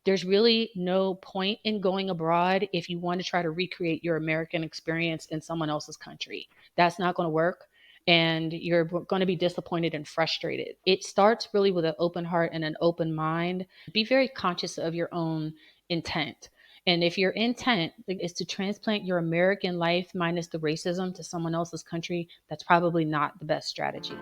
There's really no point in going abroad if you want to try to recreate your American experience in someone else's country. That's not going to work. And you're going to be disappointed and frustrated. It starts really with an open heart and an open mind. Be very conscious of your own intent. And if your intent is to transplant your American life minus the racism to someone else's country, that's probably not the best strategy.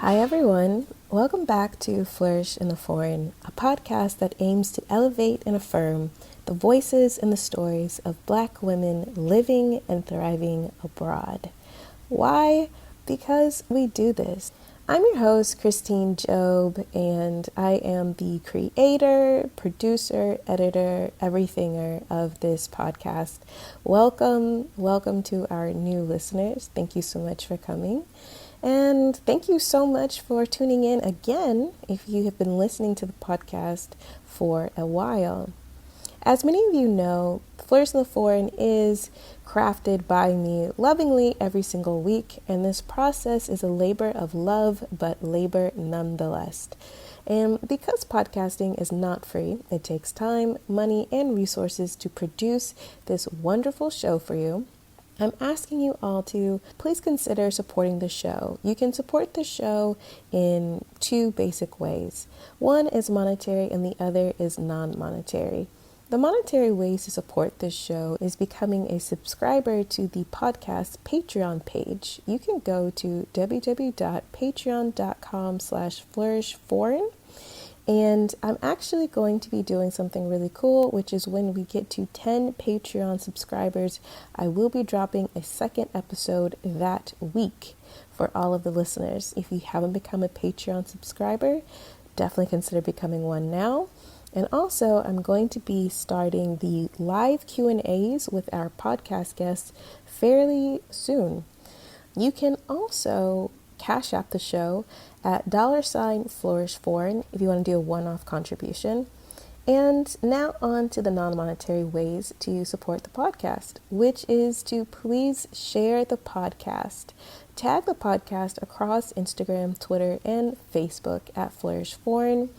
Hi everyone, welcome back to Flourish in the Foreign, a podcast that aims to elevate and affirm the voices and the stories of Black women living and thriving abroad. Why? Because we do this. I'm your host, Christine Job, and I am the creator, producer, editor, everythinger of this podcast. Welcome to our new listeners. Thank you so much for coming. And thank you so much for tuning in again if you have been listening to the podcast for a while. As many of you know, Flourish in the Foreign is crafted by me lovingly every single week, and this process is a labor of love, but labor nonetheless. And because podcasting is not free, it takes time, money, and resources to produce this wonderful show for you. I'm asking you all to please consider supporting the show. You can support the show in two basic ways. One is monetary and the other is non-monetary. The monetary ways to support this show is becoming a subscriber to the podcast Patreon page. You can go to www.patreon.com/flourishforeign. And I'm actually going to be doing something really cool, which is when we get to 10 Patreon subscribers, I will be dropping a second episode that week for all of the listeners. If you haven't become a Patreon subscriber, definitely consider becoming one now. And also, I'm going to be starting the live Q&As with our podcast guests fairly soon. You can also Cash App the show at $flourishforeign if you want to do a one-off contribution. And now on to the non-monetary ways to support the podcast, which is to please share the podcast. Tag the podcast across Instagram, Twitter, and Facebook at Flourish Foreign.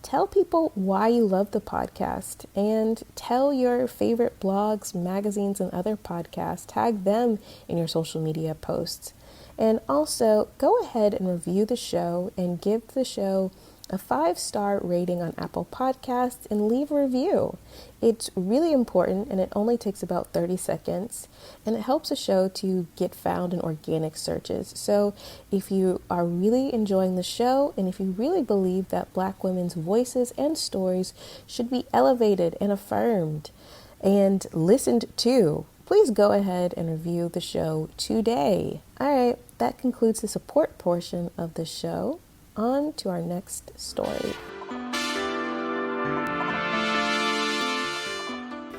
Tell people why you love the podcast and tell your favorite blogs, magazines, and other podcasts. Tag them in your social media posts. And also, go ahead and review the show and give the show a 5-star rating on Apple Podcasts and leave a review. It's really important and it only takes about 30 seconds and it helps the show to get found in organic searches. So if you are really enjoying the show and if you really believe that Black women's voices and stories should be elevated and affirmed and listened to, please go ahead and review the show today. All right, that concludes the support portion of the show. On to our next story.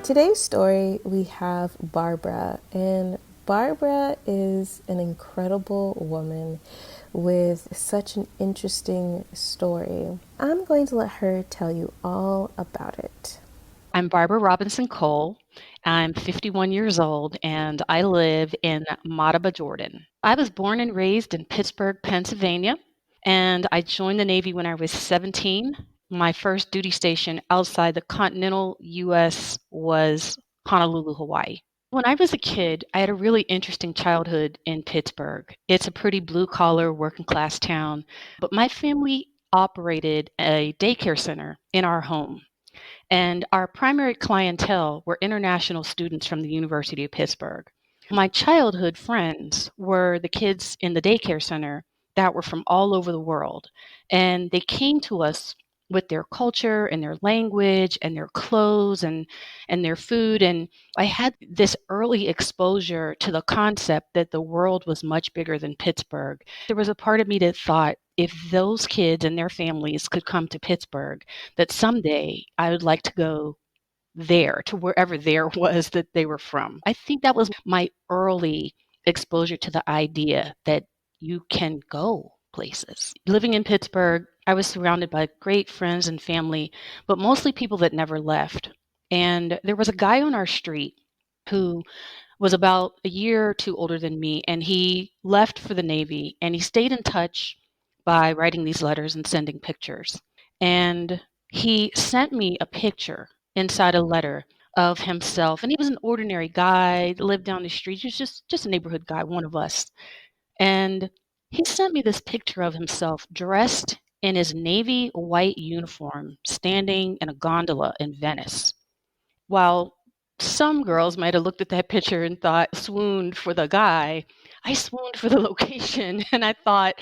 Today's story, we have Barbara, and Barbara is an incredible woman with such an interesting story. I'm going to let her tell you all about it. I'm Barbara Robinson Cole. I'm 51 years old and I live in Madaba, Jordan. I was born and raised in Pittsburgh, Pennsylvania, and I joined the Navy when I was 17. My first duty station outside the continental U.S. was Honolulu, Hawaii. When I was a kid, I had a really interesting childhood in Pittsburgh. It's a pretty blue-collar, working-class town, but my family operated a daycare center in our home. And our primary clientele were international students from the University of Pittsburgh. My childhood friends were the kids in the daycare center that were from all over the world. And they came to us with their culture and their language and their clothes and their food. And I had this early exposure to the concept that the world was much bigger than Pittsburgh. There was a part of me that thought if those kids and their families could come to Pittsburgh, that someday I would like to go there to wherever there was that they were from. I think that was my early exposure to the idea that you can go places. Living in Pittsburgh, I was surrounded by great friends and family, but mostly people that never left. And there was a guy on our street who was about a year or two older than me, and he left for the Navy, and he stayed in touch by writing these letters and sending pictures. And he sent me a picture inside a letter of himself, and he was an ordinary guy, lived down the street. He was just a neighborhood guy, one of us. And he sent me this picture of himself dressed in his navy white uniform, standing in a gondola in Venice. While some girls might have looked at that picture and thought swooned for the guy, I swooned for the location. And I thought,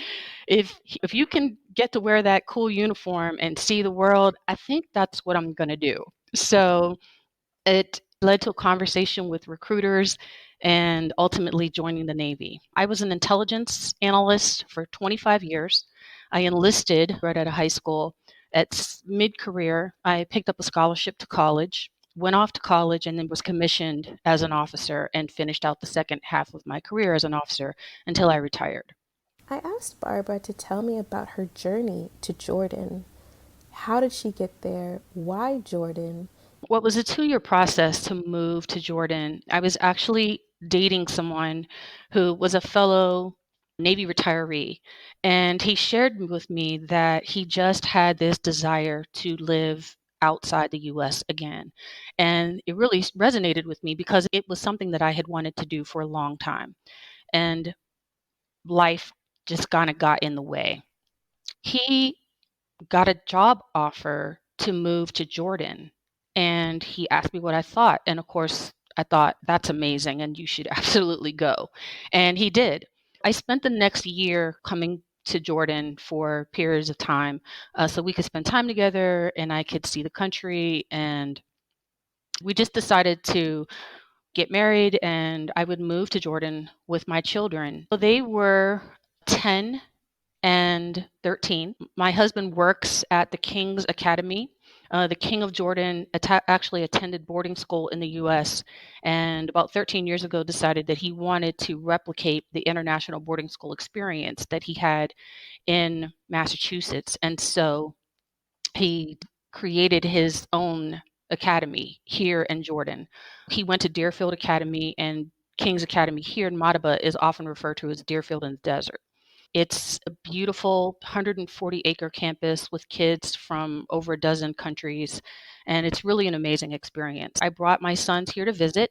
if you can get to wear that cool uniform and see the world, I think that's what I'm going to do. So it led to a conversation with recruiters and ultimately joining the Navy. I was an intelligence analyst for 25 years. I enlisted right out of high school. At mid-career, I picked up a scholarship to college, went off to college, and then was commissioned as an officer and finished out the second half of my career as an officer until I retired. I asked Barbara to tell me about her journey to Jordan. How did she get there? Why Jordan? What was a 2-year process to move to Jordan. I was actually dating someone who was a fellow Navy retiree, and he shared with me that he just had this desire to live outside the US again. And it really resonated with me because it was something that I had wanted to do for a long time. And life just kind of got in the way. He got a job offer to move to Jordan. And he asked me what I thought. And of course, I thought, that's amazing and you should absolutely go. And he did. I spent the next year coming to Jordan for periods of time so we could spend time together and I could see the country. And we just decided to get married and I would move to Jordan with my children. So they were 10 and 13. My husband works at the King's Academy. The King of Jordan actually attended boarding school in the US and about 13 years ago decided that he wanted to replicate the international boarding school experience that he had in Massachusetts. And so he created his own academy here in Jordan. He went to Deerfield Academy, and King's Academy here in Madaba is often referred to as Deerfield in the desert. It's a beautiful 140-acre campus with kids from over a dozen countries, and it's really an amazing experience. I brought my sons here to visit.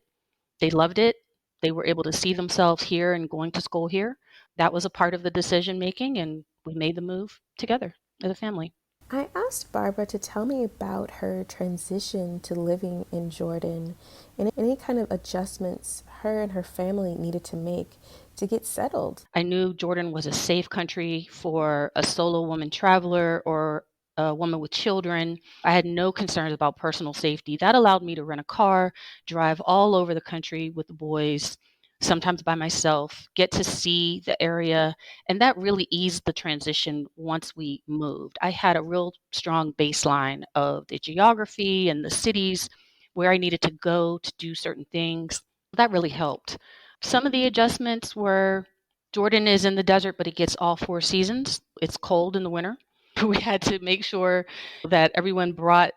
They loved it. They were able to see themselves here and going to school here. That was a part of the decision making, and we made the move together as a family. I asked Barbara to tell me about her transition to living in Jordan and any kind of adjustments her and her family needed to make to get settled. I knew Jordan was a safe country for a solo woman traveler or a woman with children. I had no concerns about personal safety. That allowed me to rent a car, drive all over the country with the boys, sometimes by myself, get to see the area. And that really eased the transition once we moved. I had a real strong baseline of the geography and the cities where I needed to go to do certain things. That really helped. Some of the adjustments were Jordan is in the desert, but it gets all 4 seasons. It's cold in the winter. We had to make sure that everyone brought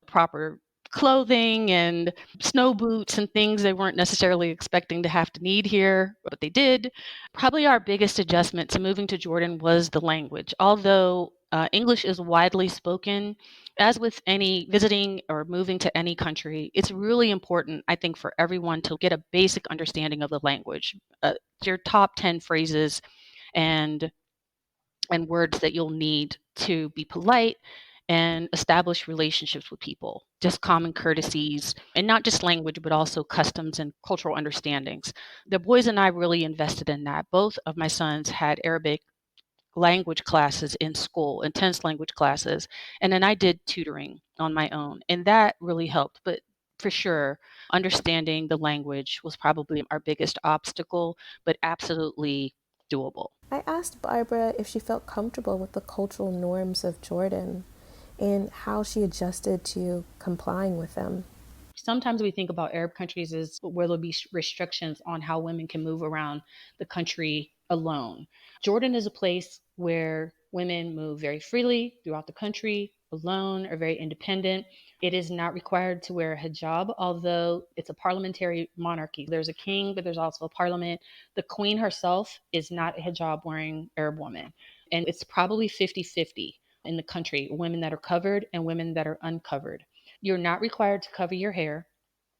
proper clothing and snow boots and things they weren't necessarily expecting to have to need here, but they did. Probably our biggest adjustment to moving to Jordan was the language. Although English is widely spoken, as with any visiting or moving to any country, it's really important, I think, for everyone to get a basic understanding of the language. Your top 10 phrases and words that you'll need to be polite and establish relationships with people, just common courtesies, and not just language, but also customs and cultural understandings. The boys and I really invested in that. Both of my sons had Arabic language classes in school, intense language classes, and then I did tutoring on my own, and that really helped. But for sure, understanding the language was probably our biggest obstacle, but absolutely doable. I asked Barbara if she felt comfortable with the cultural norms of Jordan and how she adjusted to complying with them. Sometimes we think about Arab countries as where there'll be restrictions on how women can move around the country alone. Jordan is a place where women move very freely throughout the country, alone or very independent. It is not required to wear a hijab, although it's a parliamentary monarchy. There's a king, but there's also a parliament. The queen herself is not a hijab wearing Arab woman. And it's probably 50-50 in the country, women that are covered and women that are uncovered. You're not required to cover your hair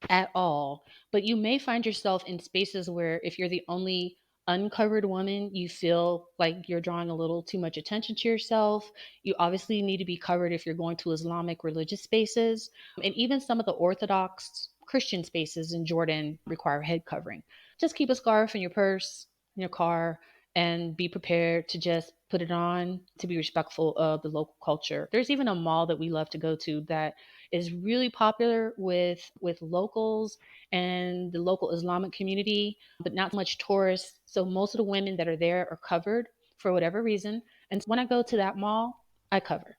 at all. But you may find yourself in spaces where, if you're the only uncovered woman, you feel like you're drawing a little too much attention to yourself. You obviously need to be covered if you're going to Islamic religious spaces. And even some of the Orthodox Christian spaces in Jordan require head covering. Just keep a scarf in your purse, in your car, and be prepared to just put it on to be respectful of the local culture. There's even a mall that we love to go to that is really popular with locals and the local Islamic community, but not much tourists. So most of the women that are there are covered for whatever reason. And when I go to that mall, I cover.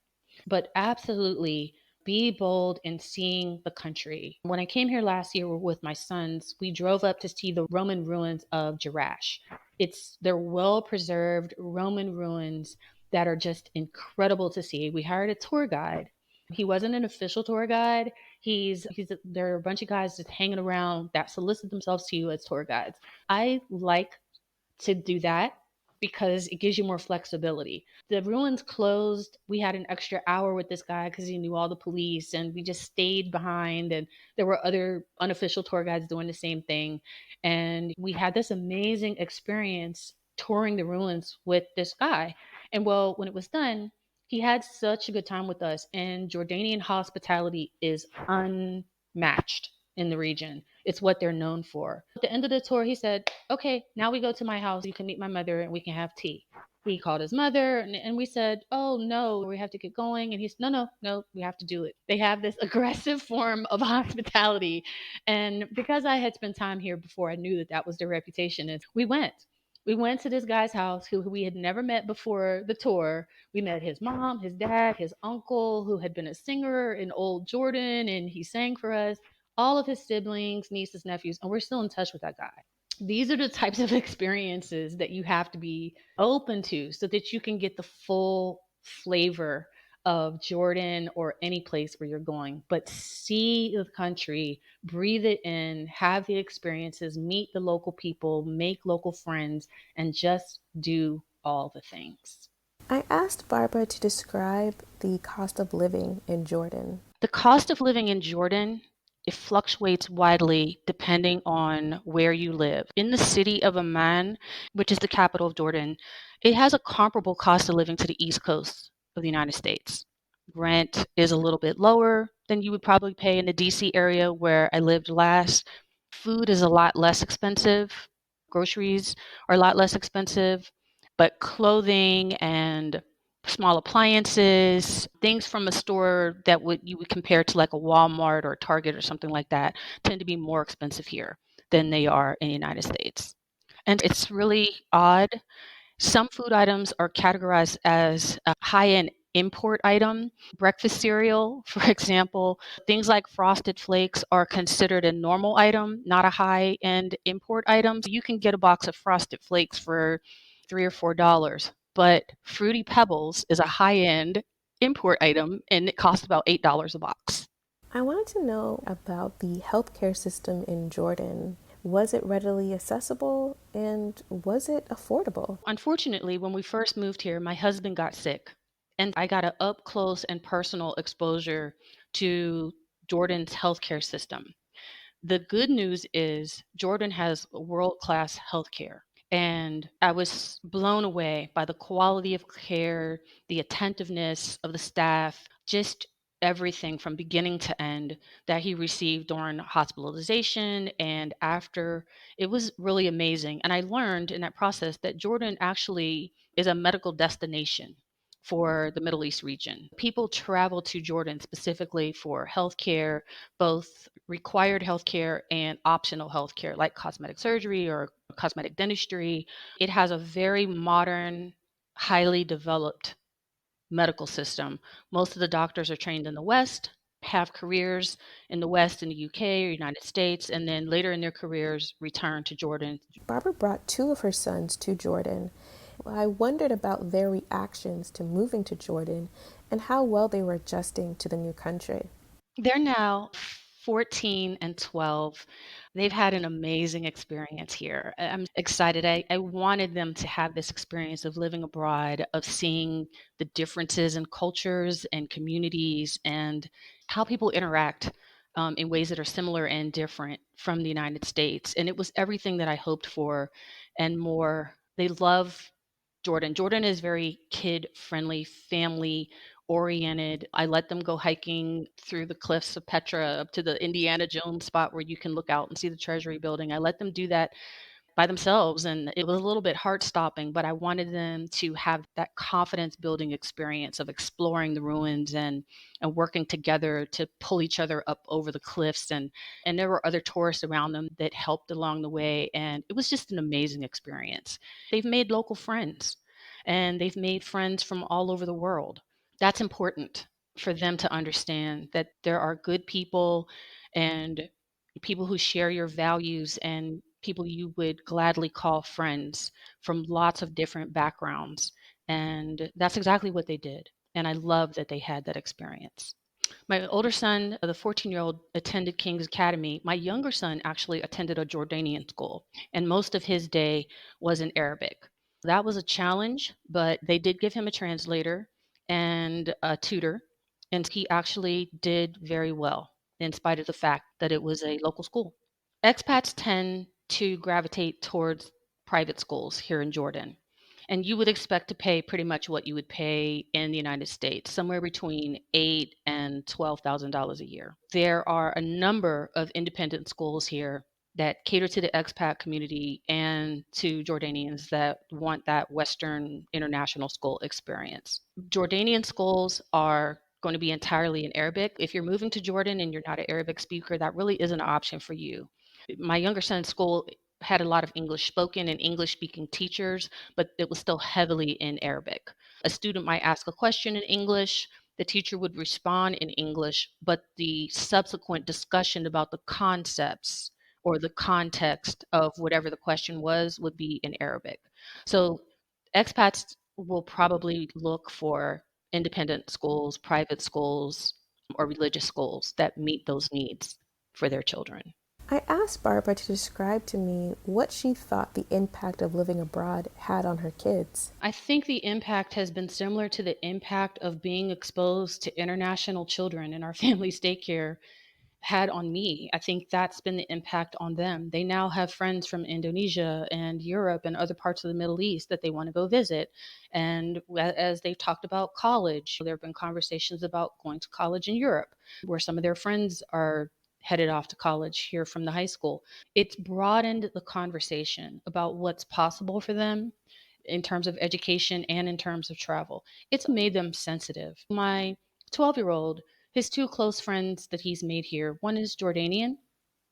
But absolutely be bold in seeing the country. When I came here last year with my sons, we drove up to see the Roman ruins of Jerash. They're well preserved Roman ruins that are just incredible to see. We hired a tour guide. He wasn't an official tour guide. There are a bunch of guys just hanging around that solicit themselves to you as tour guides. I like to do that because it gives you more flexibility. The ruins closed. We had an extra hour with this guy because he knew all the police, and we just stayed behind. And there were other unofficial tour guides doing the same thing. And we had this amazing experience touring the ruins with this guy. And well, when it was done, he had such a good time with us. And Jordanian hospitality is unmatched in the region. It's what they're known for. At the end of the tour, he said, "Okay, now we go to my house. You can meet my mother and we can have tea." He called his mother, and we said, "Oh, no, we have to get going." And he said, "No, no, no, we have to do it." They have this aggressive form of hospitality. And because I had spent time here before, I knew that that was their reputation. And we went. We went to this guy's house who we had never met before the tour. We met his mom, his dad, his uncle, who had been a singer in old Jordan, and he sang for us, all of his siblings, nieces, nephews, and we're still in touch with that guy. These are the types of experiences that you have to be open to so that you can get the full flavor of Jordan or any place where you're going. But see the country, breathe it in, have the experiences, meet the local people, make local friends, and just do all the things. I asked Barbara to describe the cost of living in Jordan. The cost of living in Jordan, it fluctuates widely depending on where you live. In the city of Amman, which is the capital of Jordan, it has a comparable cost of living to the East Coast of the United States. Rent is a little bit lower than you would probably pay in the DC area where I lived last. Food is a lot less expensive. Groceries are a lot less expensive, but clothing and small appliances, things from a store that you would compare to like a Walmart or a Target or something like that, tend to be more expensive here than they are in the United States. And it's really odd. Some food items are categorized as a high-end import item. Breakfast cereal, for example, things like Frosted Flakes are considered a normal item, not a high-end import item. So you can get a box of Frosted Flakes for $3 or $4, but Fruity Pebbles is a high-end import item and it costs about $8 a box. I wanted to know about the healthcare system in Jordan. Was it readily accessible and was it affordable? Unfortunately, when we first moved here, my husband got sick, and I got an up close and personal exposure to Jordan's healthcare system. The good news is Jordan has world class healthcare. And I was blown away by the quality of care, the attentiveness of the staff, just everything from beginning to end that he received during hospitalization and after. It was really amazing. And I learned in that process that Jordan actually is a medical destination for the Middle East region. People travel to Jordan specifically for healthcare, both required healthcare and optional healthcare, like cosmetic surgery or cosmetic dentistry. It has a very modern, highly developed medical system. Most of the doctors are trained in the West, have careers in the West, in the UK or United States, and then later in their careers return to Jordan. Barbara brought two of her sons to Jordan. I wondered about their reactions to moving to Jordan and how well they were adjusting to the new country. They're now 14 and 12. They've had an amazing experience here. I'm excited. I wanted them to have this experience of living abroad, of seeing the differences in cultures and communities and how people interact in ways that are similar and different from the United States. And it was everything that I hoped for and more. They love Jordan. Jordan is very kid friendly, family oriented. I let them go hiking through the cliffs of Petra up to the Indiana Jones spot where you can look out and see the Treasury building. I let them do that by themselves, and it was a little bit heart stopping, but I wanted them to have that confidence building experience of exploring the ruins and working together to pull each other up over the cliffs, and there were other tourists around them that helped along the way, and it was just an amazing experience. They've made local friends, and they've made friends from all over the world. That's important for them to understand that there are good people and people who share your values and people you would gladly call friends from lots of different backgrounds. And that's exactly what they did. And I love that they had that experience. My older son, the 14-year-old, attended King's Academy. My younger son actually attended a Jordanian school, and most of his day was in Arabic. That was a challenge, but they did give him a translator and a tutor, and he actually did very well in spite of the fact that it was a local school. Expats tend to gravitate towards private schools here in Jordan. And you would expect to pay pretty much what you would pay in the United States, somewhere between $8,000 and $12,000 a year. There are a number of independent schools here that cater to the expat community and to Jordanians that want that Western international school experience. Jordanian schools are going to be entirely in Arabic. If you're moving to Jordan and you're not an Arabic speaker, that really is an option for you. My younger son's school had a lot of English spoken and English speaking teachers, but it was still heavily in Arabic. A student might ask a question in English, the teacher would respond in English, but the subsequent discussion about the concepts or the context of whatever the question was would be in Arabic. So expats will probably look for independent schools, private schools, or religious schools that meet those needs for their children. I asked Barbara to describe to me what she thought the impact of living abroad had on her kids. I think the impact has been similar to the impact of being exposed to international children in our family's daycare had on me. I think that's been the impact on them. They now have friends from Indonesia and Europe and other parts of the Middle East that they want to go visit. And as they've talked about college, there have been conversations about going to college in Europe, where some of their friends are headed off to college here from the high school. It's broadened the conversation about what's possible for them in terms of education and in terms of travel. It's made them sensitive. My 12-year-old, his two close friends that he's made here, one is Jordanian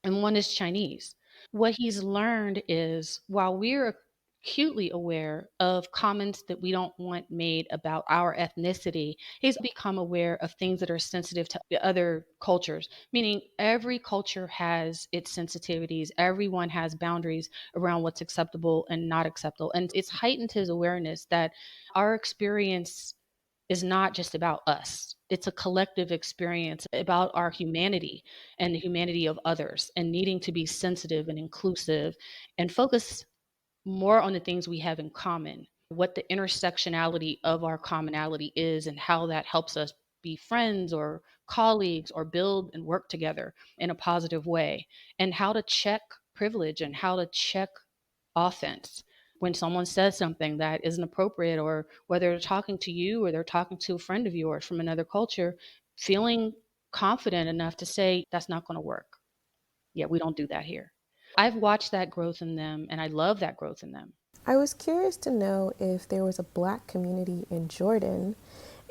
and one is Chinese. What he's learned is while we're acutely aware of comments that we don't want made about our ethnicity, he's become aware of things that are sensitive to the other cultures, meaning every culture has its sensitivities, everyone has boundaries around what's acceptable and not acceptable. And it's heightened his awareness that our experience is not just about us. It's a collective experience about our humanity and the humanity of others and needing to be sensitive and inclusive and focus more on the things we have in common, what the intersectionality of our commonality is and how that helps us be friends or colleagues or build and work together in a positive way, and how to check privilege and how to check offense when someone says something that isn't appropriate, or whether they're talking to you or they're talking to a friend of yours from another culture, feeling confident enough to say, that's not going to work. Yeah, we don't do that here. I've watched that growth in them, and I love that growth in them. I was curious to know if there was a black community in Jordan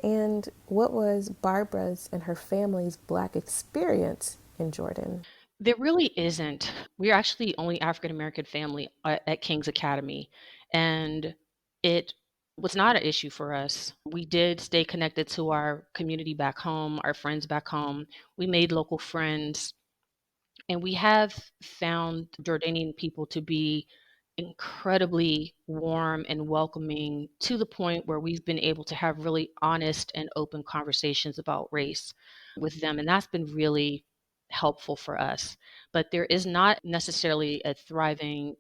and what was Barbara's and her family's black experience in Jordan. There really isn't. We're actually the only African American family at King's Academy, and it was not an issue for us. We did stay connected to our community back home, our friends back home. We made local friends, and we have found Jordanian people to be incredibly warm and welcoming to the point where we've been able to have really honest and open conversations about race with them. And that's been really helpful for us. But there is not necessarily a thriving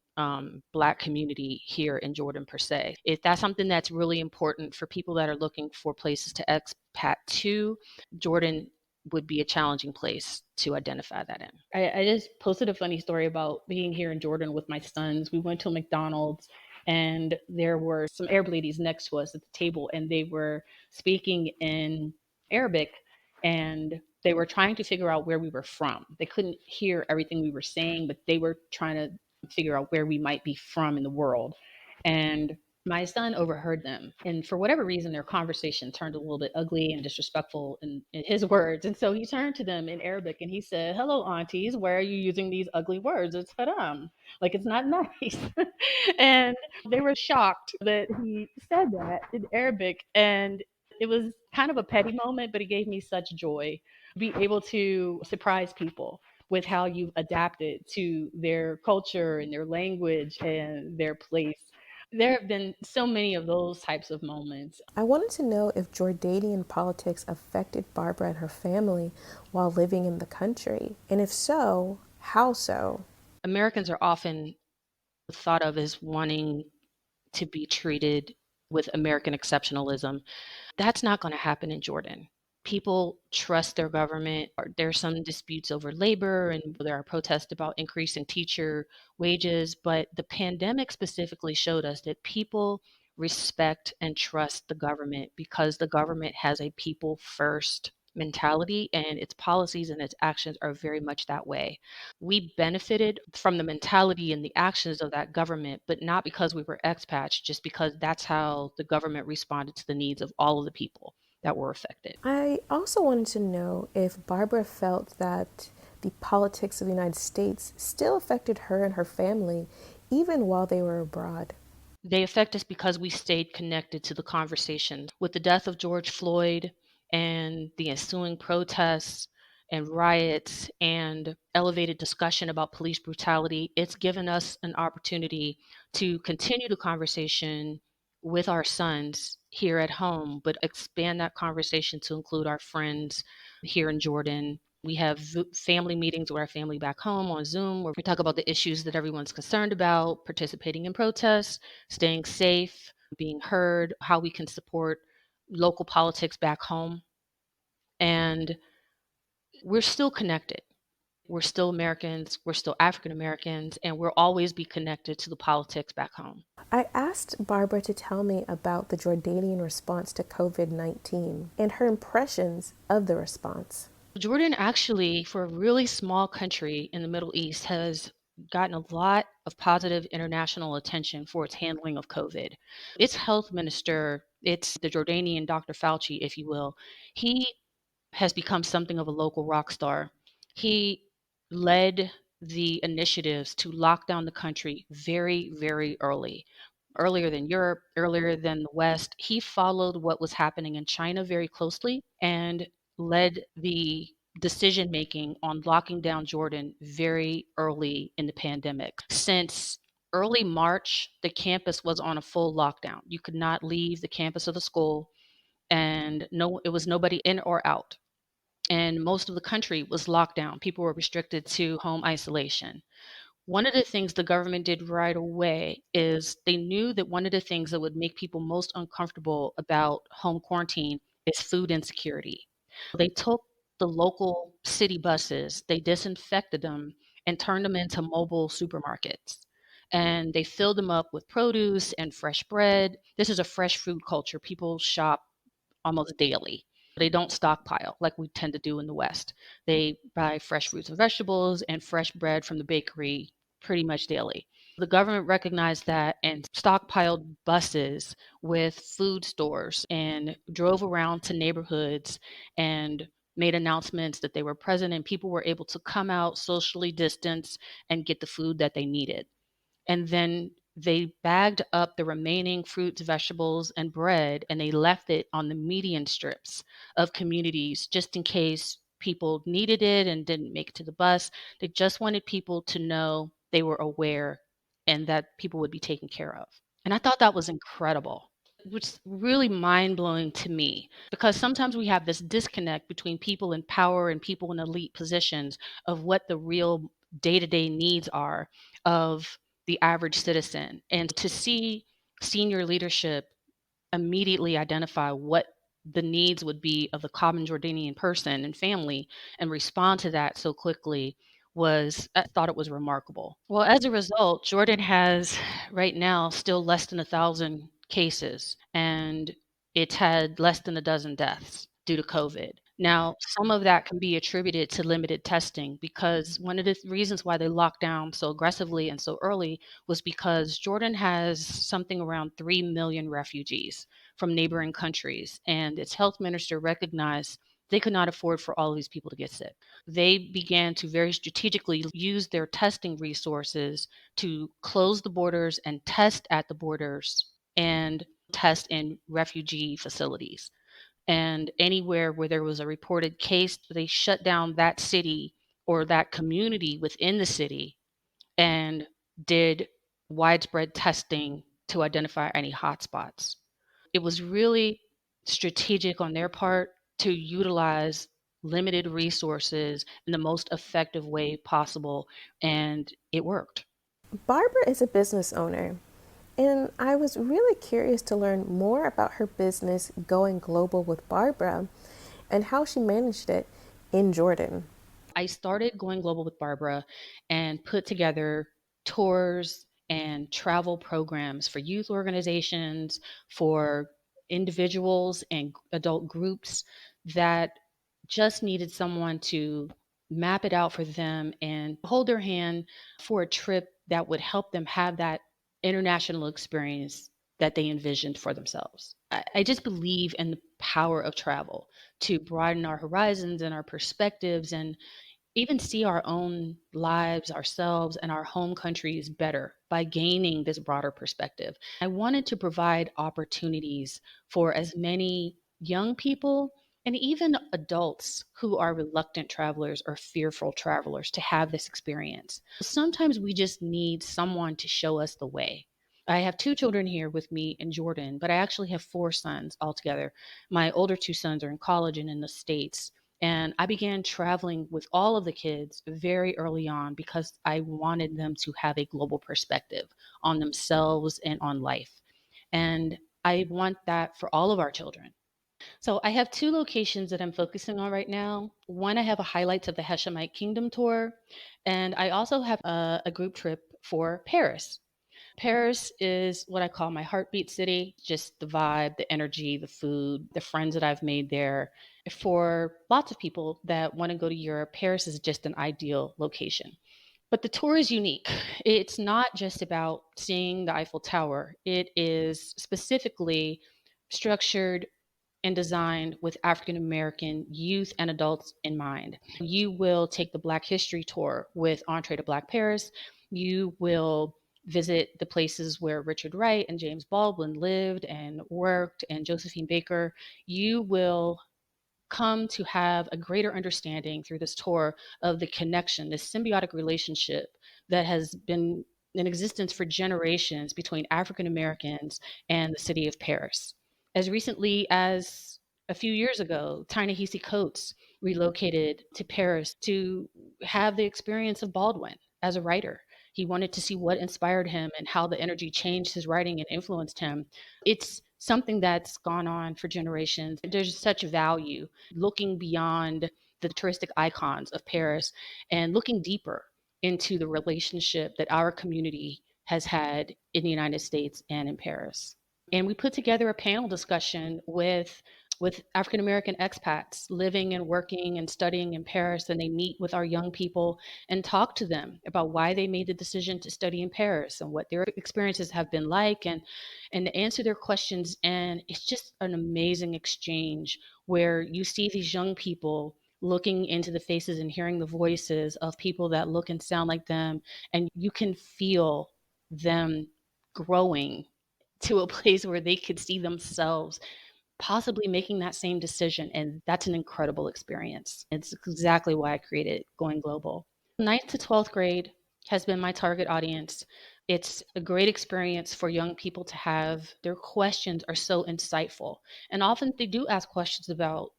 Black community here in Jordan per se. If that's something that's really important for people that are looking for places to expat to, Jordan would be a challenging place to identify that in. I just posted a funny story about being here in Jordan with my sons. We went to a McDonald's and there were some Arab ladies next to us at the table and they were speaking in Arabic and they were trying to figure out where we were from. They couldn't hear everything we were saying, but they were trying to figure out where we might be from in the world. And my son overheard them. And for whatever reason, their conversation turned a little bit ugly and disrespectful in his words. And so he turned to them in Arabic and he said, "Hello, aunties, why are you using these ugly words? It's haram. Like, it's not nice." And they were shocked that he said that in Arabic. And it was kind of a petty moment, but it gave me such joy to be able to surprise people with how you've adapted to their culture and their language and their place. There have been so many of those types of moments. I wanted to know if Jordanian politics affected Barbara and her family while living in the country, and if so, how so? Americans are often thought of as wanting to be treated with American exceptionalism. That's not going to happen in Jordan. People trust their government. There's some disputes over labor, and there are protests about increasing teacher wages. But the pandemic specifically showed us that people respect and trust the government because the government has a people first mentality, and its policies and its actions are very much that way. We benefited from the mentality and the actions of that government, but not because we were expats, just because that's how the government responded to the needs of all of the people that were affected. I also wanted to know if Barbara felt that the politics of the United States still affected her and her family even while they were abroad. They affect us because we stayed connected to the conversations. With the death of George Floyd and the ensuing protests and riots and elevated discussion about police brutality, it's given us an opportunity to continue the conversation with our sons here at home, but expand that conversation to include our friends here in Jordan. We have family meetings with our family back home on Zoom where we talk about the issues that everyone's concerned about, participating in protests, staying safe, being heard, how we can support local politics back home. And we're still connected. We're still Americans, we're still African Americans, and we'll always be connected to the politics back home. I asked Barbara to tell me about the Jordanian response to COVID-19 and her impressions of the response. Jordan actually, for a really small country in the Middle East, has gotten a lot of positive international attention for its handling of COVID. Its health minister, it's the Jordanian Dr. Fauci, if you will, he has become something of a local rock star. He led the initiatives to lock down the country very, very early, earlier than Europe, earlier than the West. He followed what was happening in China very closely and led the decision making on locking down Jordan very early in the pandemic. Since early March, the campus was on a full lockdown. You could not leave the campus of the school, and no, it was nobody in or out. And most of the country was locked down. People were restricted to home isolation. One of the things the government did right away is they knew that one of the things that would make people most uncomfortable about home quarantine is food insecurity. They took the local city buses, they disinfected them and turned them into mobile supermarkets. And they filled them up with produce and fresh bread. This is a fresh food culture. People shop almost daily. They don't stockpile like we tend to do in the West. They buy fresh fruits and vegetables and fresh bread from the bakery pretty much daily. The government recognized that and stockpiled buses with food stores and drove around to neighborhoods and made announcements that they were present and people were able to come out socially distance and get the food that they needed. And then they bagged up the remaining fruits, vegetables, and bread, and they left it on the median strips of communities just in case people needed it and didn't make it to the bus. They just wanted people to know they were aware and that people would be taken care of. And I thought that was incredible, which is really mind blowing to me because sometimes we have this disconnect between people in power and people in elite positions of what the real day to day needs are of the average citizen. And to see senior leadership immediately identify what the needs would be of the common Jordanian person and family and respond to that so quickly was, I thought it was remarkable. Well, as a result, Jordan has right now still less than 1,000 cases, and it's had less than a dozen deaths due to COVID. Now, some of that can be attributed to limited testing because one of the reasons why they locked down so aggressively and so early was because Jordan has something around 3 million refugees from neighboring countries, and its health minister recognized they could not afford for all of these people to get sick. They began to very strategically use their testing resources to close the borders and test at the borders and test in refugee facilities. And anywhere where there was a reported case, they shut down that city or that community within the city and did widespread testing to identify any hotspots. It was really strategic on their part to utilize limited resources in the most effective way possible, and it worked. Barbara is a business owner, and I was really curious to learn more about her business going global with Barbara and how she managed it in Jordan. I started going global with Barbara and put together tours and travel programs for youth organizations, for individuals and adult groups that just needed someone to map it out for them and hold their hand for a trip that would help them have that international experience that they envisioned for themselves. I just believe in the power of travel to broaden our horizons and our perspectives and even see our own lives, ourselves, and our home countries better by gaining this broader perspective. I wanted to provide opportunities for as many young people and even adults who are reluctant travelers or fearful travelers to have this experience. Sometimes we just need someone to show us the way. I have two children here with me in Jordan, but I actually have four sons altogether. My older two sons are in college and in the States. And I began traveling with all of the kids very early on because I wanted them to have a global perspective on themselves and on life. And I want that for all of our children. So I have two locations that I'm focusing on right now. One, I have a highlights of the Heshemite Kingdom tour, and I also have a group trip for Paris. Paris is what I call my heartbeat city, just the vibe, the energy, the food, the friends that I've made there. For lots of people that want to go to Europe, Paris is just an ideal location. But the tour is unique. It's not just about seeing the Eiffel Tower, it is specifically structured and designed with African American youth and adults in mind. You will take the Black History Tour with Entree to Black Paris. You will visit the places where Richard Wright and James Baldwin lived and worked, and Josephine Baker. You will come to have a greater understanding through this tour of the connection, this symbiotic relationship that has been in existence for generations between African Americans and the city of Paris. As recently as a few years ago, Ta-Nehisi Coates relocated to Paris to have the experience of Baldwin as a writer. He wanted to see what inspired him and how the energy changed his writing and influenced him. It's something that's gone on for generations. There's such value looking beyond the touristic icons of Paris and looking deeper into the relationship that our community has had in the United States and in Paris. And we put together a panel discussion with African American expats living and working and studying in Paris, and they meet with our young people and talk to them about why they made the decision to study in Paris and what their experiences have been like, and answer their questions. And it's just an amazing exchange where you see these young people looking into the faces and hearing the voices of people that look and sound like them, and you can feel them growing to a place where they could see themselves possibly making that same decision. And that's an incredible experience. It's exactly why I created Going Global. Ninth to 12th grade has been my target audience. It's a great experience for young people to have. Their questions are so insightful. And often they do ask questions about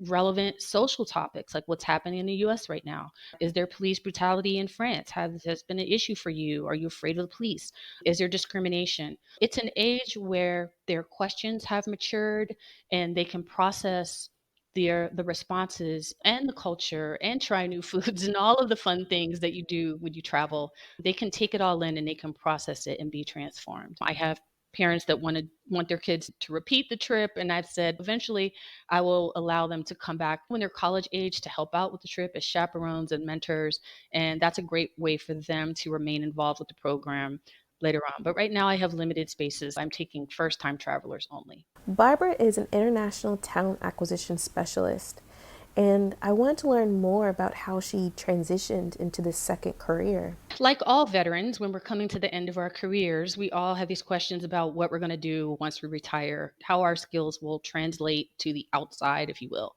relevant social topics like what's happening in the US right now. Is there police brutality in France? Has this been an issue for you? Are you afraid of the police? Is there discrimination? It's an age where their questions have matured and they can process the responses and the culture and try new foods and all of the fun things that you do when you travel. They can take it all in and they can process it and be transformed. I have parents that want their kids to repeat the trip, and I've said eventually I will allow them to come back when they're college age to help out with the trip as chaperones and mentors. And that's a great way for them to remain involved with the program later on. But right now, I have limited spaces. I'm taking first time travelers only. Barbara is an international talent acquisition specialist, and I want to learn more about how she transitioned into this second career. Like all veterans, when we're coming to the end of our careers, we all have these questions about what we're going to do once we retire, how our skills will translate to the outside, if you will.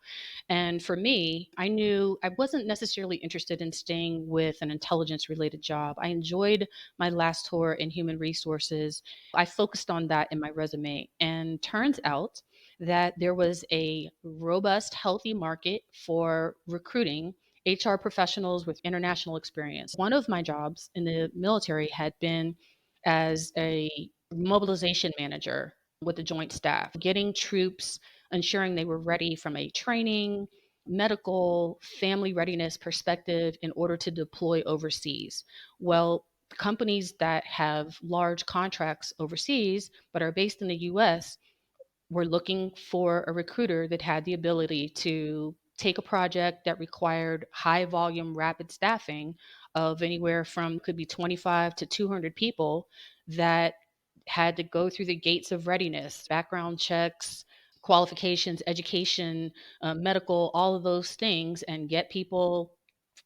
And for me, I knew I wasn't necessarily interested in staying with an intelligence related job. I enjoyed my last tour in human resources. I focused on that in my resume. And turns out that there was a robust, healthy market for recruiting HR professionals with international experience. One of my jobs in the military had been as a mobilization manager with the joint staff, getting troops, ensuring they were ready from a training, medical, family readiness perspective in order to deploy overseas. Well, companies that have large contracts overseas but are based in the US were looking for a recruiter that had the ability to take a project that required high volume, rapid staffing of anywhere from could be 25 to 200 people that had to go through the gates of readiness, background checks, qualifications, education, medical, all of those things, and get people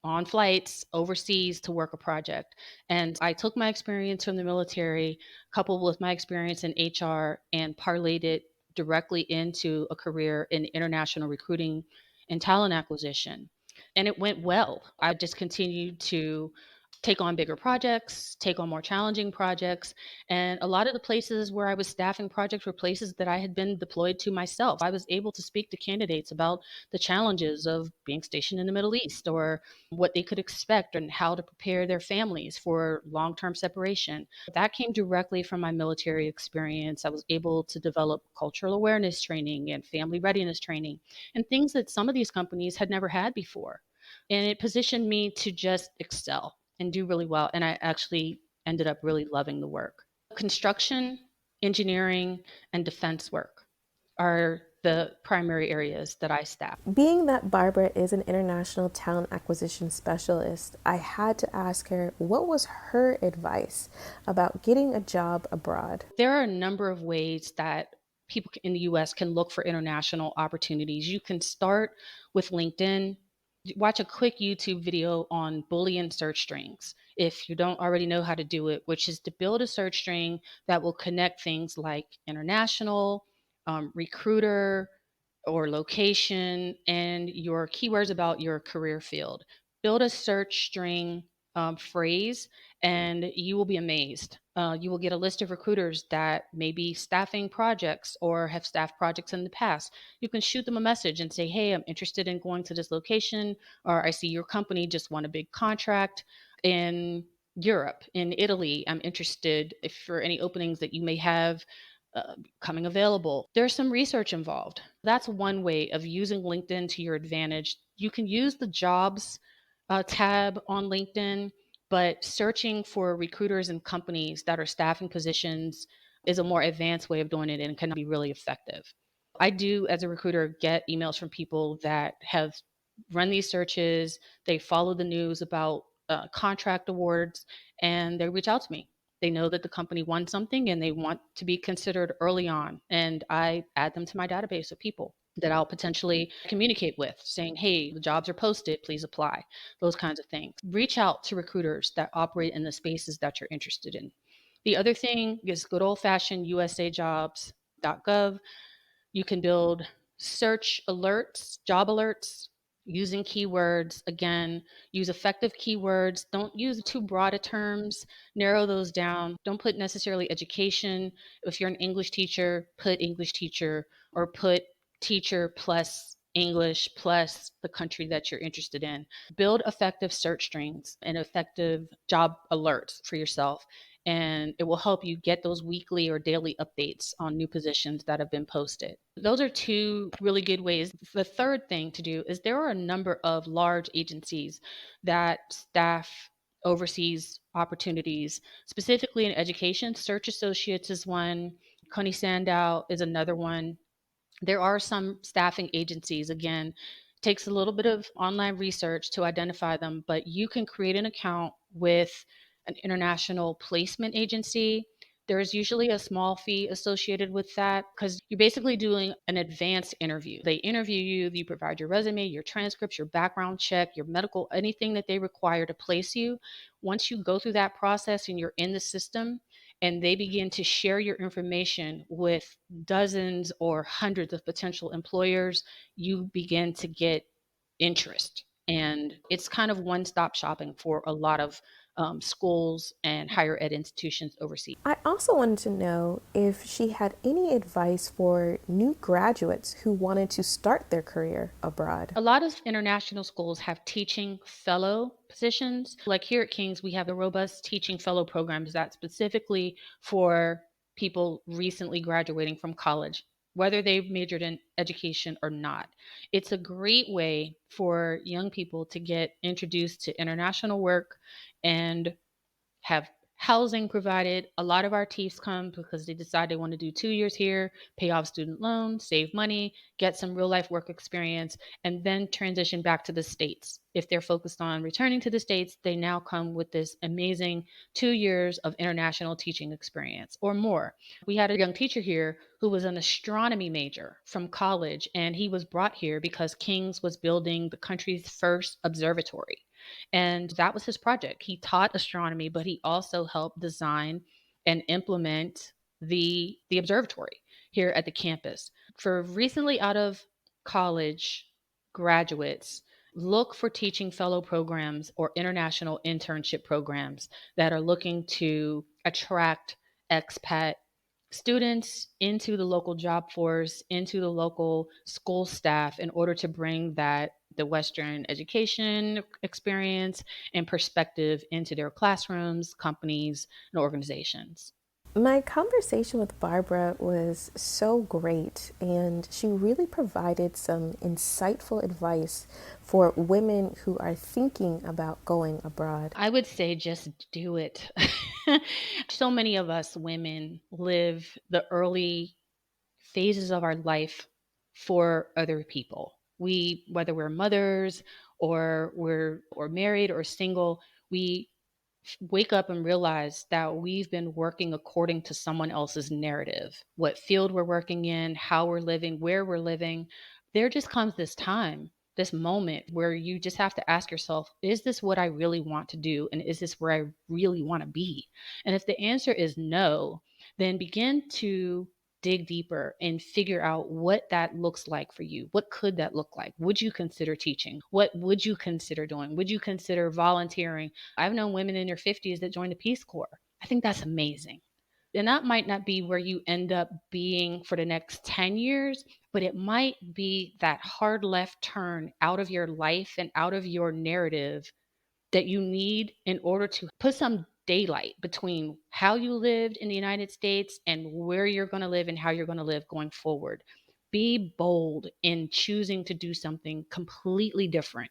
on flights overseas to work a project. And I took my experience from the military, coupled with my experience in HR, and parlayed it directly into a career in international recruiting and talent acquisition. And it went well. I just continued to take on bigger projects, take on more challenging projects. And a lot of the places where I was staffing projects were places that I had been deployed to myself. I was able to speak to candidates about the challenges of being stationed in the Middle East or what they could expect and how to prepare their families for long term separation. That came directly from my military experience. I was able to develop cultural awareness training and family readiness training and things that some of these companies had never had before. And it positioned me to just excel and do really well. And I actually ended up really loving the work. Construction, engineering, and defense work are the primary areas that I staff. Being that Barbara is an international talent acquisition specialist, I had to ask her what was her advice about getting a job abroad. There are a number of ways that people in the US can look for international opportunities. You can start with LinkedIn. Watch a quick YouTube video on Boolean search strings if you don't already know how to do it, which is to build a search string that will connect things like international, recruiter, or location, and your keywords about your career field. Build a search string phrase, and you will be amazed. You will get a list of recruiters that may be staffing projects or have staffed projects in the past. You can shoot them a message and say, hey, I'm interested in going to this location, or I see your company just won a big contract in Europe, in Italy. I'm interested if for any openings that you may have coming available. There's some research involved. That's one way of using LinkedIn to your advantage. You can use the jobs tab on LinkedIn, but searching for recruiters and companies that are staffing positions is a more advanced way of doing it and can be really effective. I do, as a recruiter, get emails from people that have run these searches, they follow the news about contract awards, and they reach out to me. They know that the company won something and they want to be considered early on. And I add them to my database of people that I'll potentially communicate with, saying, hey, the jobs are posted, please apply, those kinds of things. Reach out to recruiters that operate in the spaces that you're interested in. The other thing is good old fashioned usajobs.gov. You can build search alerts, job alerts using keywords. Again, use effective keywords. Don't use too broad of terms. Narrow those down. Don't put necessarily education. If you're an English teacher, put English teacher, or put teacher plus English plus the country that you're interested in. Build effective search strings and effective job alerts for yourself. And it will help you get those weekly or daily updates on new positions that have been posted. Those are two really good ways. The third thing to do is there are a number of large agencies that staff overseas opportunities, specifically in education. Search Associates is one, Coney Sandow is another one. There are some staffing agencies, again, takes a little bit of online research to identify them, but you can create an account with an international placement agency. There's usually a small fee associated with that because you're basically doing an advanced interview. They interview you, you provide your resume, your transcripts, your background check, your medical, anything that they require to place you. Once you go through that process and you're in the system, and they begin to share your information with dozens or hundreds of potential employers, you begin to get interest. And it's kind of one stop shopping for a lot of schools and higher ed institutions overseas. I also wanted to know if she had any advice for new graduates who wanted to start their career abroad. A lot of international schools have teaching fellow positions. Like here at King's, we have the robust teaching fellow programs that specifically for people recently graduating from college, whether they've majored in education or not. It's a great way for young people to get introduced to international work and have housing provided. A lot of our Chiefs come because they decide they want to do 2 years here, pay off student loans, save money, get some real life work experience, and then transition back to the States. If they're focused on returning to the States, they now come with this amazing 2 years of international teaching experience or more. We had a young teacher here who was an astronomy major from college, and he was brought here because King's was building the country's first observatory. And that was his project. He taught astronomy, but he also helped design and implement the observatory here at the campus. For recently out of college graduates, look for teaching fellow programs or international internship programs that are looking to attract expat students into the local job force, into the local school staff in order to bring that the Western education experience and perspective into their classrooms, companies, and organizations. My conversation with Barbara was so great, and she really provided some insightful advice for women who are thinking about going abroad. I would say just do it. So many of us women live the early phases of our life for other people. We, whether we're mothers or we're or married or single, we wake up and realize that we've been working according to someone else's narrative, what field we're working in, how we're living, where we're living. There just comes this time, this moment where you just have to ask yourself, is this what I really want to do? And is this where I really want to be? And if the answer is no, then begin to dig deeper and figure out what that looks like for you. What could that look like? Would you consider teaching? What would you consider doing? Would you consider volunteering? I've known women in their 50s that joined the Peace Corps. I think that's amazing. And that might not be where you end up being for the next 10 years, but it might be that hard left turn out of your life and out of your narrative that you need in order to put some daylight between how you lived in the United States and where you're going to live and how you're going to live going forward. Be bold in choosing to do something completely different.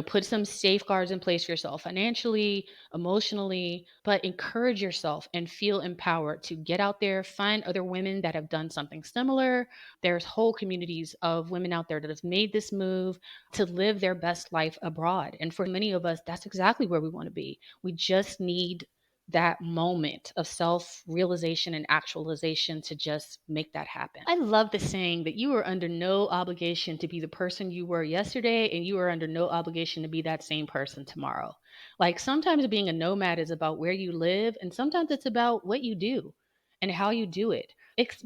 Put some safeguards in place for yourself financially, emotionally, but encourage yourself and feel empowered to get out there, find other women that have done something similar. There's whole communities of women out there that have made this move to live their best life abroad. And for many of us, that's exactly where we want to be. We just need that moment of self realization and actualization to just make that happen. I love the saying that you are under no obligation to be the person you were yesterday, and you are under no obligation to be that same person tomorrow. Like sometimes being a nomad is about where you live, and sometimes it's about what you do and how you do it.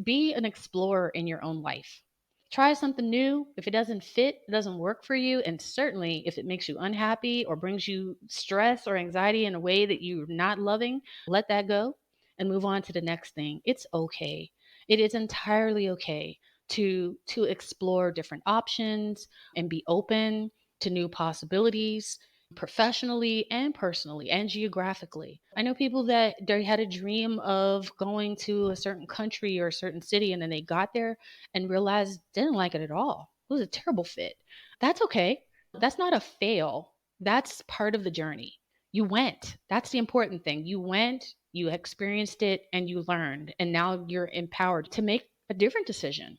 Be an explorer in your own life. Try something new. If it doesn't fit, it doesn't work for you, and certainly if it makes you unhappy or brings you stress or anxiety in a way that you're not loving, let that go and move on to the next thing. It's okay. It is entirely okay to explore different options and be open to new possibilities professionally and personally and geographically. I know people that they had a dream of going to a certain country or a certain city, and then they got there and realized didn't like it at all. It was a terrible fit. That's okay. That's not a fail. That's part of the journey. You went. That's the important thing. You went, you experienced it, and you learned. And now you're empowered to make a different decision.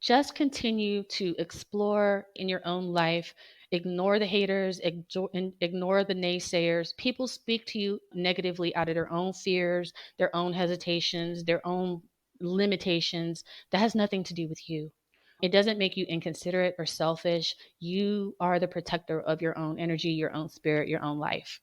Just continue to explore in your own life. Ignore the haters, ignore the naysayers. People speak to you negatively out of their own fears, their own hesitations, their own limitations. That has nothing to do with you. It doesn't make you inconsiderate or selfish. You are the protector of your own energy, your own spirit, your own life.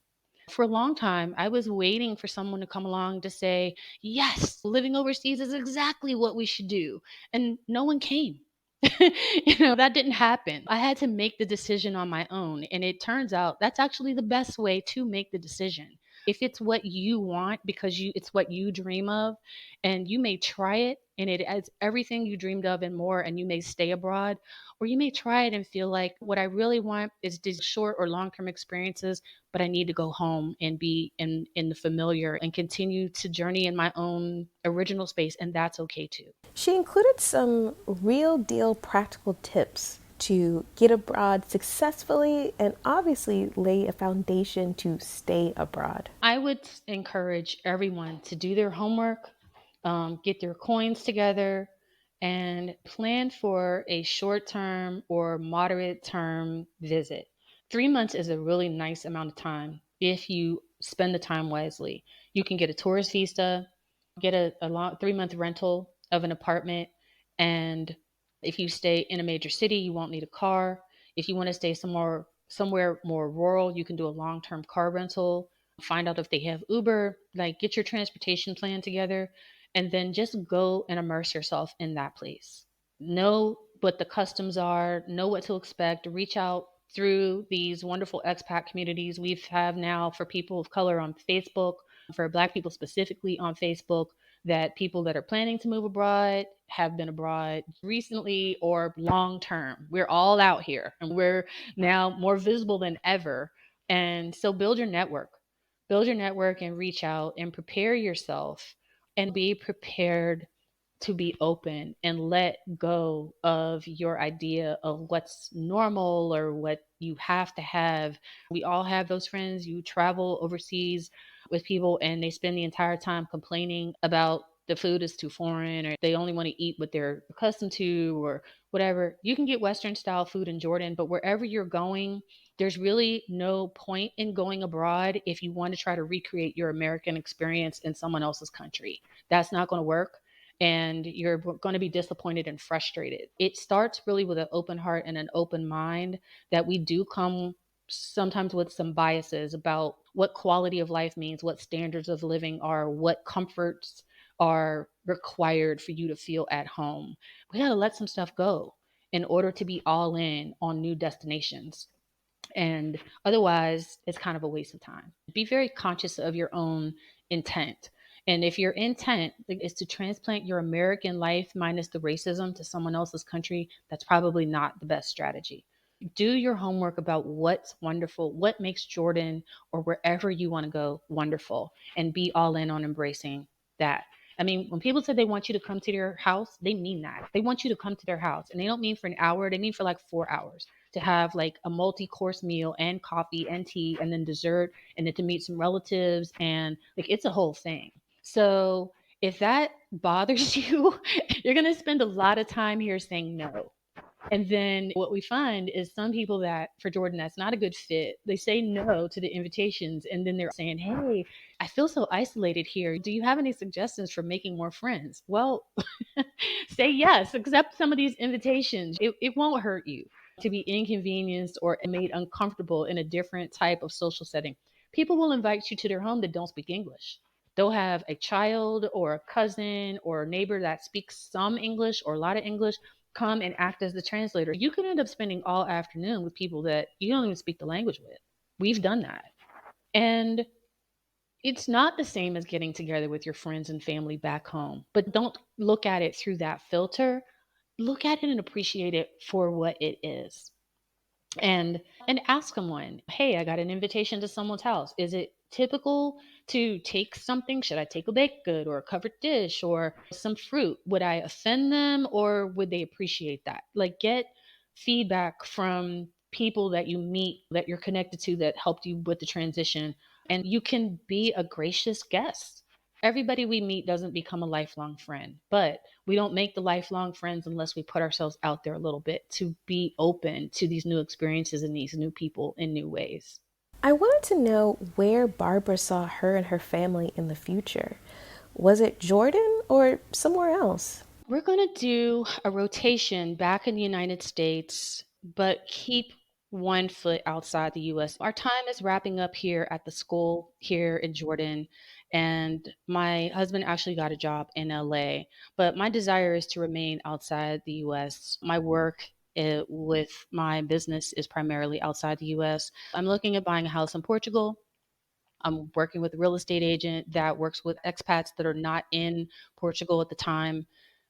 For a long time, I was waiting for someone to come along to say, yes, living overseas is exactly what we should do. And no one came. That didn't happen. I had to make the decision on my own. And it turns out that's actually the best way to make the decision. If it's what you want because it's what you dream of, and you may try it and it has everything you dreamed of and more, and you may stay abroad, or you may try it and feel like what I really want is these short or long-term experiences, but I need to go home and be in the familiar and continue to journey in my own original space, and that's okay too. She included some real deal practical tips to get abroad successfully and obviously lay a foundation to stay abroad. I would encourage everyone to do their homework, get their coins together, and plan for a short term or moderate term visit. 3 months is a really nice amount of time if you spend the time wisely. You can get a tourist visa, get a long 3 month rental of an apartment, and if you stay in a major city, you won't need a car. If you want to stay somewhere more rural, you can do a long term car rental. Find out if they have Uber, like get your transportation plan together, and then just go and immerse yourself in that place. Know what the customs are, know what to expect, reach out through these wonderful expat communities we have now for people of color on Facebook, for Black people specifically on Facebook, that people that are planning to move abroad have been abroad recently or long term. We're all out here and we're now more visible than ever. And so build your network and reach out and prepare yourself and be prepared to be open and let go of your idea of what's normal or what you have to have. We all have those friends. You travel overseas with people and they spend the entire time complaining about the food is too foreign or they only want to eat what they're accustomed to or whatever. You can get Western style food in Jordan, but wherever you're going, there's really no point in going abroad if you want to try to recreate your American experience in someone else's country. That's not going to work, and you're going to be disappointed and frustrated. It starts really with an open heart and an open mind, that we do come sometimes with some biases about what quality of life means, what standards of living are, what comforts are required for you to feel at home. We got to let some stuff go in order to be all in on new destinations. And otherwise, it's kind of a waste of time. Be very conscious of your own intent. And if your intent is to transplant your American life minus the racism to someone else's country, that's probably not the best strategy. Do your homework about what's wonderful, what makes Jordan or wherever you want to go wonderful, and be all in on embracing that. I mean, when people say they want you to come to their house, they mean that. They want you to come to their house, and they don't mean for an hour, they mean for like 4 hours, to have like a multi-course meal and coffee and tea and then dessert, and then to meet some relatives, and like it's a whole thing. So if that bothers you, you're going to spend a lot of time here saying no. And then what we find is some people that for Jordan, that's not a good fit. They say no to the invitations. And then they're saying, hey, I feel so isolated here. Do you have any suggestions for making more friends? Well, say yes, accept some of these invitations. It won't hurt you to be inconvenienced or made uncomfortable in a different type of social setting. People will invite you to their home that don't speak English. They'll have a child or a cousin or a neighbor that speaks some English or a lot of English. come and act as the translator. You could end up spending all afternoon with people that you don't even speak the language with. We've done that. And it's not the same as getting together with your friends and family back home, but don't look at it through that filter. Look at it and appreciate it for what it is. And ask someone, hey, I got an invitation to someone's house. Is it typical to take something? Should I take a baked good or a covered dish or some fruit? Would I offend them or would they appreciate that? Like, get feedback from people that you meet, that you're connected to, that helped you with the transition, and you can be a gracious guest. Everybody we meet doesn't become a lifelong friend, but we don't make the lifelong friends unless we put ourselves out there a little bit to be open to these new experiences and these new people in new ways. I wanted to know where Barbara saw her and her family in the future. Was it Jordan or somewhere else? We're going to do a rotation back in the United States, but keep one foot outside the US. Our time is wrapping up here at the school here in Jordan, and my husband actually got a job in LA, but my desire is to remain outside the US. My work with my business is primarily outside the US. I'm looking at buying a house in Portugal. I'm working with a real estate agent that works with expats that are not in Portugal at the time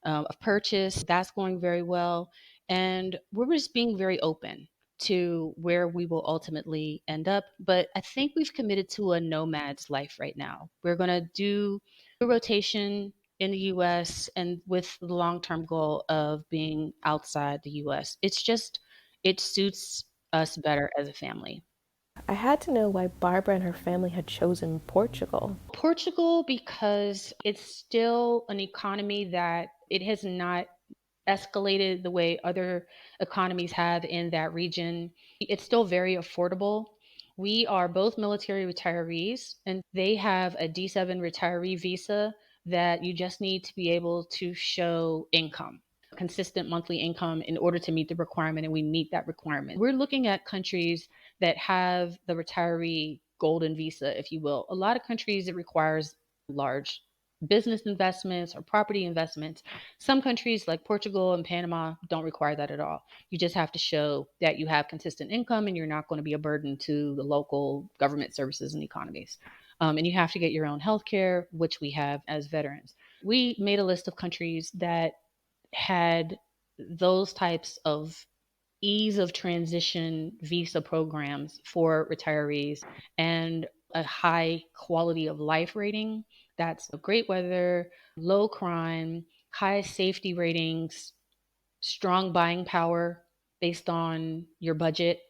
of purchase. That's going very well. And we're just being very open to where we will ultimately end up. But I think we've committed to a nomad's life right now. We're going to do a rotation in the US and with the long term goal of being outside the US. It's just, it suits us better as a family. I had to know why Barbara and her family had chosen Portugal. Portugal, because it's still an economy that it has not escalated the way other economies have in that region. It's still very affordable. We are both military retirees, and they have a D7 retiree visa that you just need to be able to show income, consistent monthly income in order to meet the requirement, and we meet that requirement. We're looking at countries that have the retiree golden visa, if you will. A lot of countries, it requires large business investments or property investments. Some countries like Portugal and Panama don't require that at all. You just have to show that you have consistent income and you're not going to be a burden to the local government services and economies. And you have to get your own health care, which we have as veterans. We made a list of countries that had those types of ease of transition visa programs for retirees and a high quality of life rating. That's great weather, low crime, high safety ratings, strong buying power based on your budget,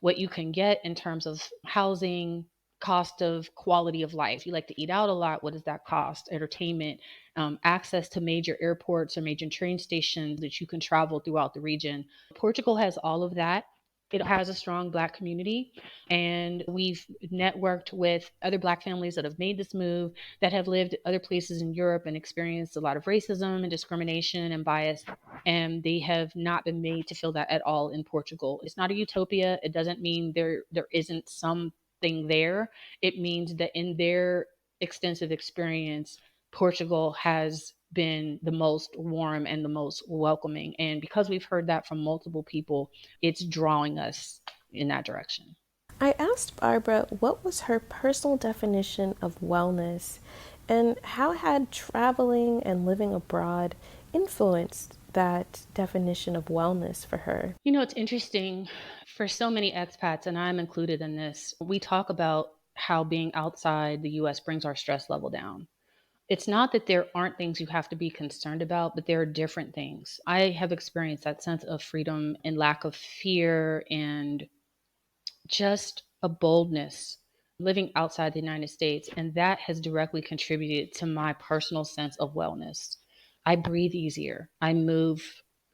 what you can get in terms of housing, cost of quality of life. You like to eat out a lot. What does that cost? Entertainment, access to major airports or major train stations that you can travel throughout the region. Portugal has all of that. It has a strong Black community, and we've networked with other Black families that have made this move, that have lived other places in Europe and experienced a lot of racism and discrimination and bias, and they have not been made to feel that at all in Portugal. It's not a utopia. It doesn't mean there isn't something there. It means that in their extensive experience, Portugal has been the most warm and the most welcoming. And because we've heard that from multiple people, it's drawing us in that direction. I asked Barbara what was her personal definition of wellness and how had traveling and living abroad influenced that definition of wellness for her. You know, it's interesting for so many expats, and I'm included in this. We talk about how being outside the US brings our stress level down. It's not that there aren't things you have to be concerned about, but there are different things. I have experienced that sense of freedom and lack of fear and just a boldness living outside the United States. And that has directly contributed to my personal sense of wellness. I breathe easier, I move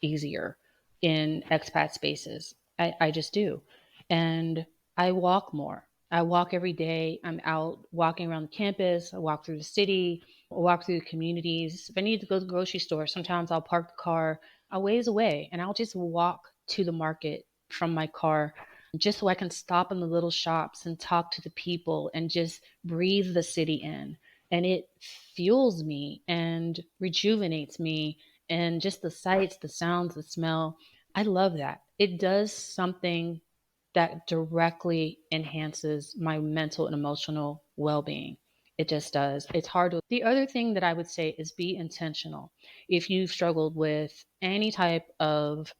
easier in expat spaces. I just do. And I walk more. I walk every day. I'm out walking around the campus. I walk through the city, I walk through the communities. If I need to go to the grocery store, sometimes I'll park the car a ways away and I'll just walk to the market from my car just so I can stop in the little shops and talk to the people and just breathe the city in. And it fuels me and rejuvenates me and just the sights, the sounds, the smell. I love that. It does something that directly enhances my mental and emotional well being. It just does. It's hard to. The other thing that I would say is be intentional. If you've struggled with any type of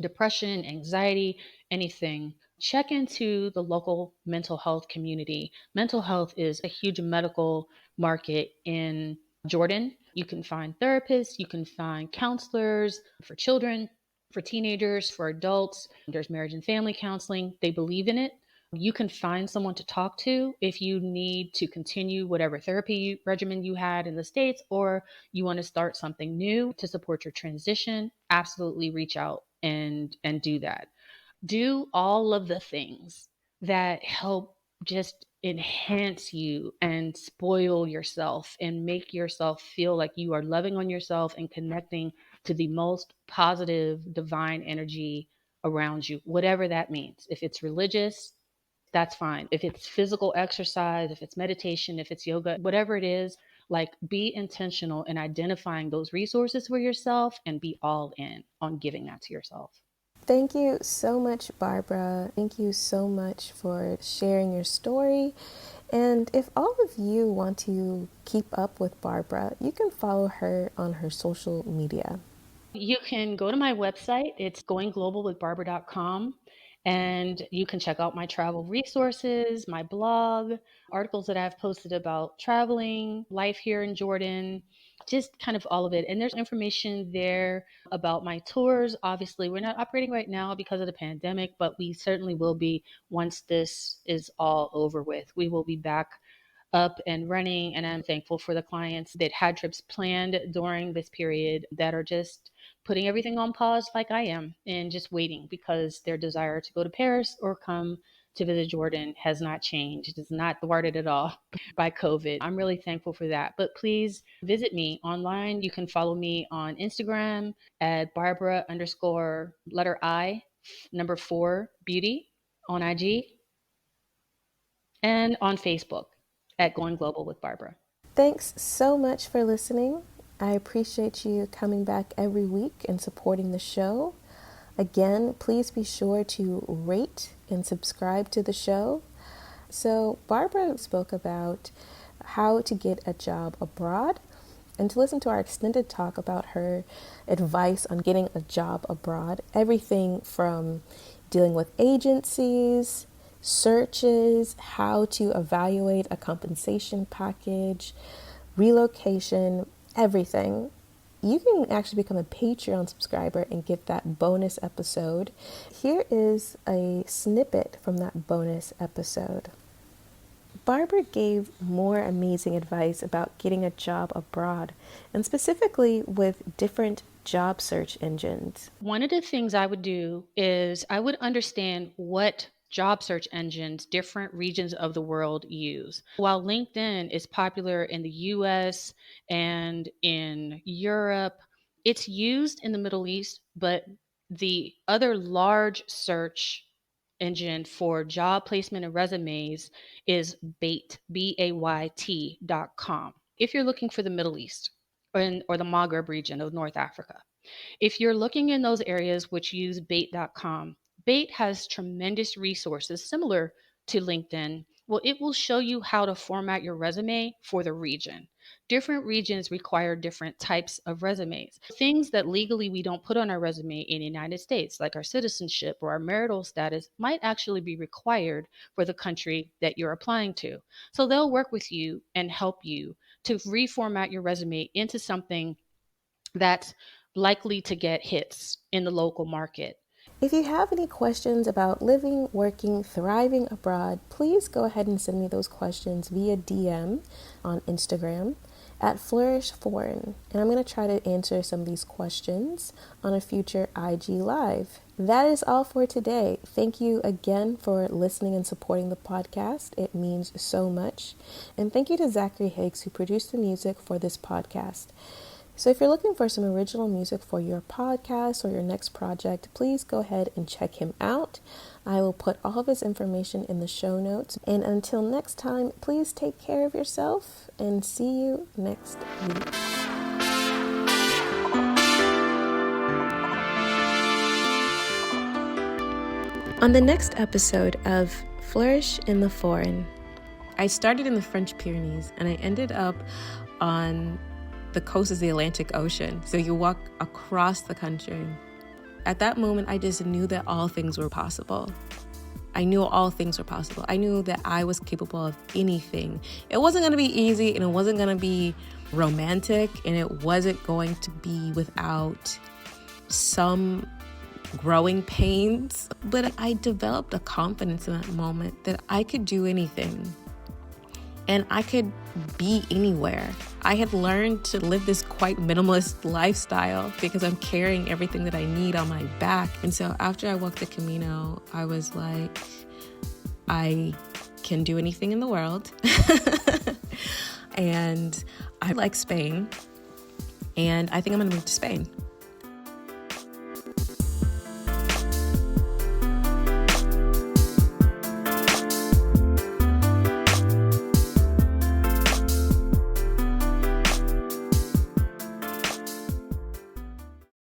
depression, anxiety, anything, check into the local mental health community. Mental health is a huge medical market in Jordan. You can find therapists, you can find counselors for children, for teenagers, for adults. There's marriage and family counseling. They believe in it. You can find someone to talk to if you need to continue whatever therapy regimen you had in the States, or you want to start something new to support your transition. Absolutely reach out and do that. Do all of the things that help just enhance you and spoil yourself and make yourself feel like you are loving on yourself and connecting to the most positive divine energy around you, whatever that means. If it's religious, that's fine. If it's physical exercise, if it's meditation, if it's yoga, whatever it is, like be intentional in identifying those resources for yourself and be all in on giving that to yourself. Thank you so much, Barbara. Thank you so much for sharing your story. And if all of you want to keep up with Barbara, you can follow her on her social media. You can go to my website. It's goingglobalwithbarbara.com. And you can check out my travel resources, my blog, articles that I've posted about traveling, life here in Jordan, just kind of all of it. And there's information there about my tours. Obviously, we're not operating right now because of the pandemic, but we certainly will be once this is all over with. We will be back up and running. And I'm thankful for the clients that had trips planned during this period that are just putting everything on pause, like I am, and just waiting because their desire to go to Paris or come to visit Jordan has not changed. It is not thwarted at all by COVID. I'm really thankful for that. But please visit me online. You can follow me on Instagram at Barbara underscore letter I, number 4 beauty on IG, and on Facebook at Going Global with Barbara. Thanks so much for listening. I appreciate you coming back every week and supporting the show. Again, please be sure to rate and subscribe to the show. So, Barbara spoke about how to get a job abroad, and to listen to our extended talk about her advice on getting a job abroad. Everything from dealing with agencies, searches, how to evaluate a compensation package, relocation, everything. You can actually become a Patreon subscriber and get that bonus episode. Here is a snippet from that bonus episode. Barbara gave more amazing advice about getting a job abroad, and specifically with different job search engines. One of the things I would do is I would understand what job search engines different regions of the world use. While LinkedIn is popular in the US and in Europe, it's used in the Middle East, but the other large search engine for job placement and resumes is Bait, BAYT.com. If you're looking for the Middle East or the Maghreb region of North Africa. If you're looking in those areas which use bait.com, Bait has tremendous resources similar to LinkedIn. Well, it will show you how to format your resume for the region. Different regions require different types of resumes. Things that legally we don't put on our resume in the United States, like our citizenship or our marital status, might actually be required for the country that you're applying to. So they'll work with you and help you to reformat your resume into something that's likely to get hits in the local market. If you have any questions about living, working, thriving abroad, please go ahead and send me those questions via DM on Instagram at Flourish Foreign. And I'm going to try to answer some of these questions on a future IG Live. That is all for today. Thank you again for listening and supporting the podcast. It means so much. And thank you to Zachary Higgs, who produced the music for this podcast. So if you're looking for some original music for your podcast or your next project, please go ahead and check him out. I will put all of his information in the show notes. And until next time, please take care of yourself and see you next week. On the next episode of Flourish in the Foreign, I started in the French Pyrenees and I ended up on the coast of the Atlantic Ocean. So you walk across the country. At that moment, I just knew that all things were possible. I knew all things were possible. I knew that I was capable of anything. It wasn't going to be easy, and it wasn't going to be romantic, and it wasn't going to be without some growing pains. But I developed a confidence in that moment that I could do anything. And I could be anywhere. I had learned to live this quite minimalist lifestyle because I'm carrying everything that I need on my back. And so after I walked the Camino, I was like, I can do anything in the world. And I like Spain. And I think I'm going to move to Spain.